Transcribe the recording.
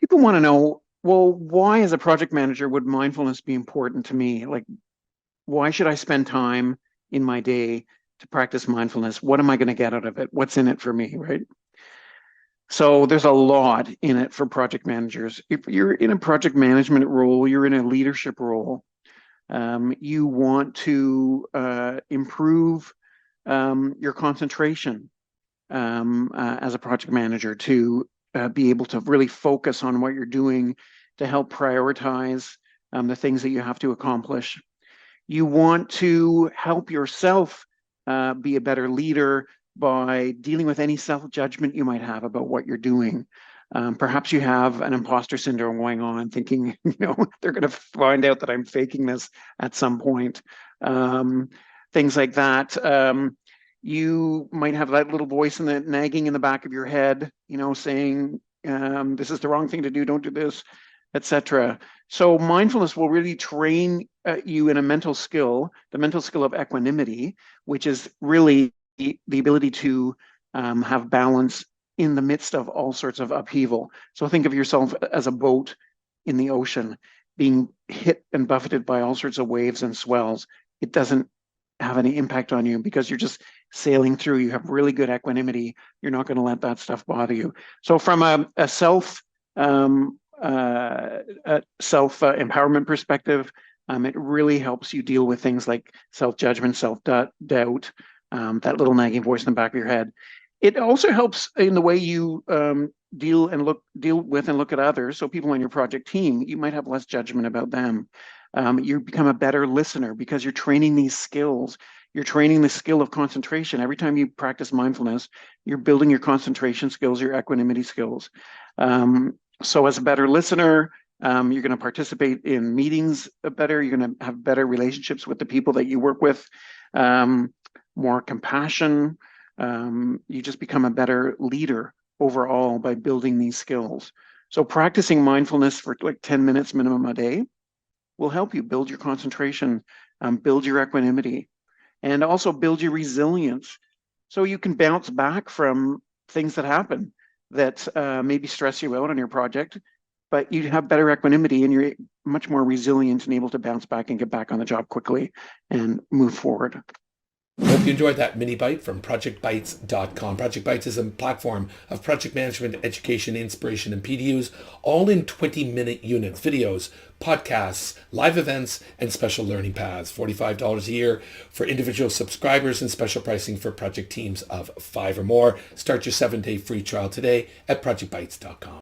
People want to know, well, why as a project manager would mindfulness be important to me? Like, why should I spend time in my day to practice mindfulness? What am I going to get out of it? What's in it for me, right? So there's a lot in it for project managers. If you're in a project management role, you're in a leadership role, you want to improve your concentration as a project manager to be able to really focus on what you're doing to help prioritize the things that you have to accomplish. You want to help yourself be a better leader by dealing with any self-judgment you might have about what you're doing. Perhaps you have an imposter syndrome going on, thinking, they're going to find out that I'm faking this at some point. Things like that. You might have that little voice nagging in the back of your head, saying, this is the wrong thing to do, don't do this, etc. So mindfulness will really train you in a mental skill, the mental skill of equanimity, which is really the ability to have balance in the midst of all sorts of upheaval. So think of yourself as a boat in the ocean being hit and buffeted by all sorts of waves and swells. It doesn't have any impact on you because you're just sailing through. You have really good equanimity. You're not going to let that stuff bother you. So from a self empowerment perspective, it really helps you deal with things like self-judgment, self-doubt, that little nagging voice in the back of your head. It also helps in the way you deal with and look at others. So people on your project team, you might have less judgment about them. You become a better listener because you're training these skills. You're training the skill of concentration. Every time you practice mindfulness, you're building your concentration skills, your equanimity skills. So as a better listener, you're going to participate in meetings better. You're going to have better relationships with the people that you work with, more compassion. You just become a better leader overall by building these skills. So practicing mindfulness for like 10 minutes minimum a day will help you build your concentration, build your equanimity, and also build your resilience. So you can bounce back from things that happen that maybe stress you out on your project, but you have better equanimity and you're much more resilient and able to bounce back and get back on the job quickly and move forward. Hope you enjoyed that mini bite from ProjectBites.com. Project Bites is a platform of project management, education, inspiration, and PDUs, all in 20-minute units, videos, podcasts, live events, and special learning paths. $45 a year for individual subscribers and special pricing for project teams of 5 or more. Start your 7-day free trial today at ProjectBites.com.